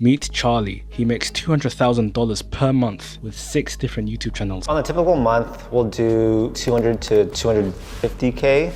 Meet Charlie. He makes $200,000 per month with 6 different YouTube channels. On a typical month, we'll do 200 to 250K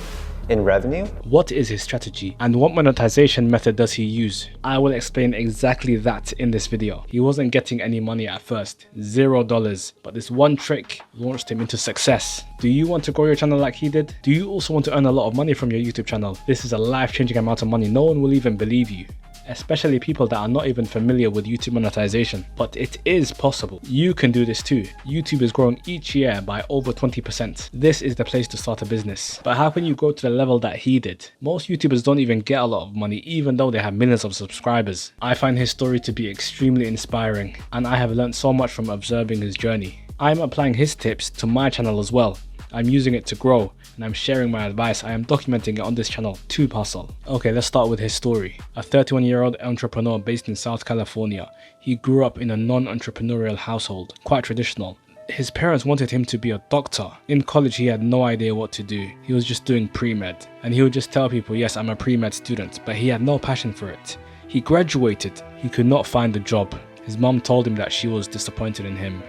in revenue. What is his strategy and what monetization method does he use? I will explain exactly that in this video. He wasn't getting any money at first, $0, but this one trick launched him into success. Do you want to grow your channel like he did? Do you also want to earn a lot of money from your YouTube channel? This is a life-changing amount of money. No one will even believe you, especially people that are not even familiar with YouTube monetization. But it is possible. You can do this too. YouTube is growing each year by over 20%. This is the place to start a business. But how can you go to the level that he did? Most YouTubers don't even get a lot of money even though they have millions of subscribers. I find his story to be extremely inspiring, and I have learned so much from observing his journey. I'm applying his tips to my channel as well. I'm using it to grow, and I'm sharing my advice. I am documenting it on this channel, Tube Hustle. Okay, let's start with his story. A 31-year-old entrepreneur based in South California. He grew up in a non-entrepreneurial household, quite traditional. His parents wanted him to be a doctor. In college, he had no idea what to do. He was just doing pre-med, and he would just tell people, yes, I'm a pre-med student, but he had no passion for it. He graduated. He could not find a job. His mom told him that she was disappointed in him.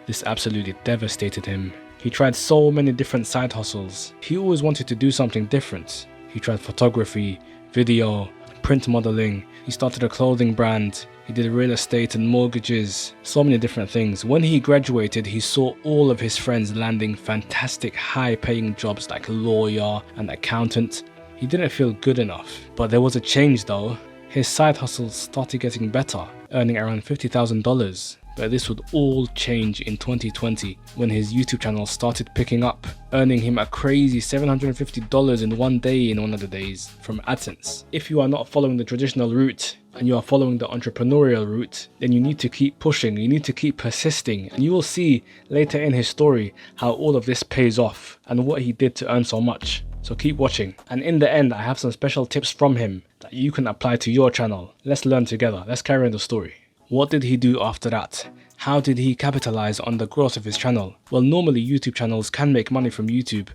This absolutely devastated him. He tried so many different side hustles. He always wanted to do something different. He tried photography, video, print modeling. He started a clothing brand. He did real estate and mortgages, so many different things. When he graduated, he saw all of his friends landing fantastic high-paying jobs like lawyer and accountant. He didn't feel good enough. But there was a change though. His side hustles started getting better, earning around $50,000. But this would all change in 2020 when his YouTube channel started picking up, earning him a crazy $750 in one day in one of the days from AdSense. If you are not following the traditional route and you are following the entrepreneurial route, then you need to keep pushing, you need to keep persisting, and you will see later in his story how all of this pays off and what he did to earn so much. So keep watching, and in the end I have some special tips from him that you can apply to your channel. Let's learn together. Let's carry on the story. What did he do after that? How did he capitalize on the growth of his channel? Well, normally YouTube channels can make money from YouTube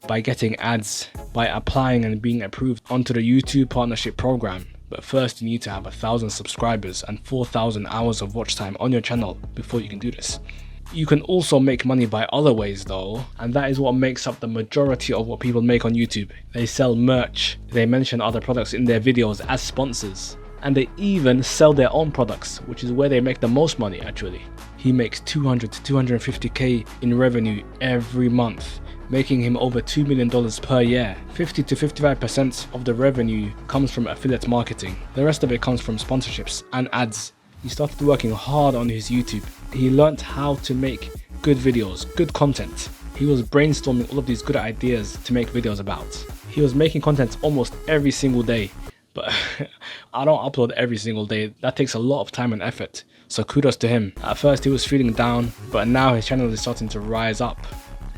by getting ads, by applying and being approved onto the YouTube partnership program. But first you need to have 1,000 subscribers and 4,000 hours of watch time on your channel before you can do this. You can also make money by other ways though, and that is what makes up the majority of what people make on YouTube. They sell merch, they mention other products in their videos as sponsors, and they even sell their own products, which is where they make the most money actually. He makes 200 to 250K in revenue every month, making him over $2 million per year. 50 to 55% of the revenue comes from affiliate marketing. The rest of it comes from sponsorships and ads. He started working hard on his YouTube. He learned how to make good videos, good content. He was brainstorming all of these good ideas to make videos about. He was making content almost every single day. But I don't upload every single day. That takes a lot of time and effort. So kudos to him. At first he was feeling down, but now his channel is starting to rise up.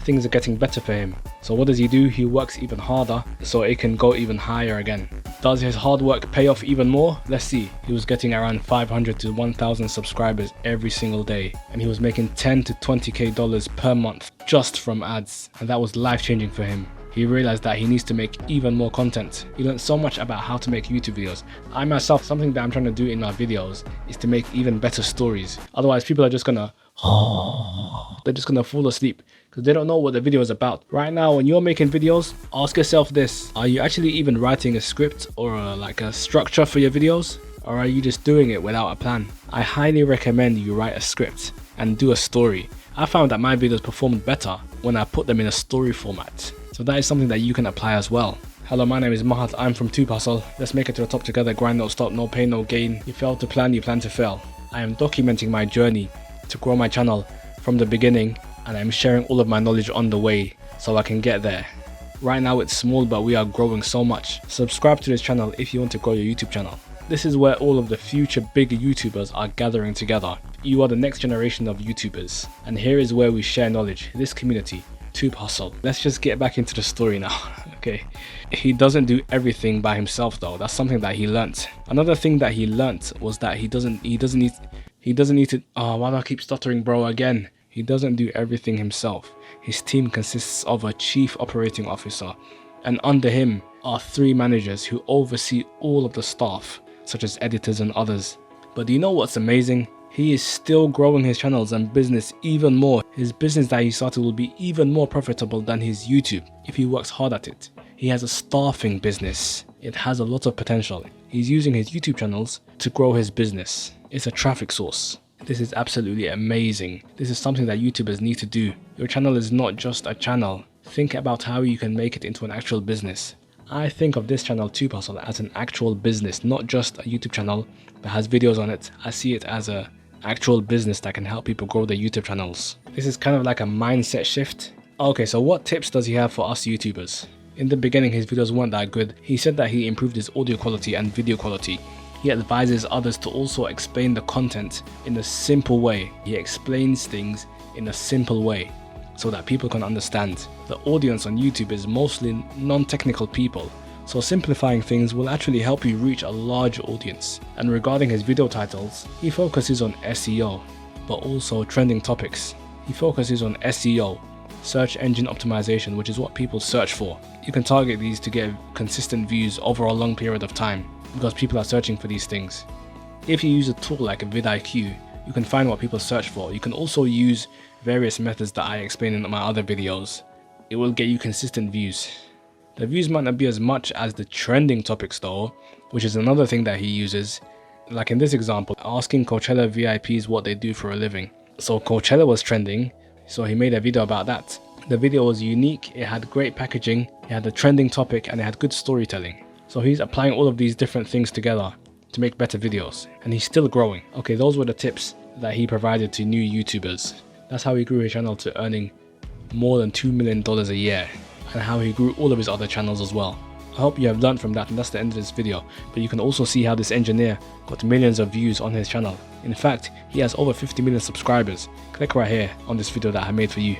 Things are getting better for him. So what does he do? He works even harder so it can go even higher again. Does his hard work pay off even more? Let's see. He was getting around 500 to 1,000 subscribers every single day, and he was making 10 to 20K per month just from ads, and that was life-changing for him. He realized that he needs to make even more content. He learned so much about how to make YouTube videos. I myself, something that I'm trying to do in my videos is to make even better stories. Otherwise people are just gonna they're just gonna fall asleep because they don't know what the video is about. Right now when you're making videos, ask yourself this: are you actually even writing a script or like a structure for your videos, or are you just doing it without a plan? I highly recommend you write a script and do a story. I found that my videos performed better when I put them in a story format. So that is something that you can apply as well. Hello, my name is Mahat. I'm from Tube Hustle. Let's make it to the top together. Grind, don't stop, no pain, no gain. You fail to plan, you plan to fail. I am documenting my journey to grow my channel from the beginning, and I'm sharing all of my knowledge on the way so I can get there. Right now it's small, but we are growing so much. Subscribe to this channel if you want to grow your YouTube channel. This is where all of the future big YouTubers are gathering together. You are the next generation of YouTubers, and here is where we share knowledge. This community, Tube Hustle. Let's just get back into the story now. Okay, he doesn't do everything by himself though. That's something that he learnt. Another thing that he learnt was that he doesn't need to why do I keep stuttering, bro, again? He doesn't do everything himself. His team consists of a chief operating officer, and under him are 3 managers who oversee all of the staff, such as editors and others. But do you know what's amazing? He is still growing his channels and business even more. His business that he started will be even more profitable than his YouTube if he works hard at it. He has a staffing business. It has a lot of potential. He's using his YouTube channels to grow his business. It's a traffic source. This is absolutely amazing. This is something that YouTubers need to do. Your channel is not just a channel. Think about how you can make it into an actual business. I think of this channel too, Puzzle, as an actual business, not just a YouTube channel that has videos on it. I see it as a actual business that can help people grow their YouTube channels. This is kind of like a mindset shift. Okay, so what tips does he have for us YouTubers? In the beginning, his videos weren't that good. He said that he improved his audio quality and video quality. He advises others to also explain the content in a simple way. He explains things in a simple way so that people can understand. The audience on YouTube is mostly non-technical people, so simplifying things will actually help you reach a large audience. And regarding his video titles, he focuses on SEO, but also trending topics. He focuses on SEO, search engine optimization, which is what people search for. You can target these to get consistent views over a long period of time because people are searching for these things. If you use a tool like vidIQ, you can find what people search for. You can also use various methods that I explain in my other videos. It will get you consistent views. The views might not be as much as the trending topics though, which is another thing that he uses. Like in this example, asking Coachella VIPs what they do for a living. So Coachella was trending, so he made a video about that. The video was unique, it had great packaging, it had a trending topic, and it had good storytelling. So he's applying all of these different things together to make better videos, and he's still growing. Okay, those were the tips that he provided to new YouTubers. That's how he grew his channel to earning more than $2 million a year, and how he grew all of his other channels as well. I hope you have learned from that, and that's the end of this video. But you can also see how this engineer got millions of views on his channel. In fact, he has over 50 million subscribers. Click right here on this video that I made for you.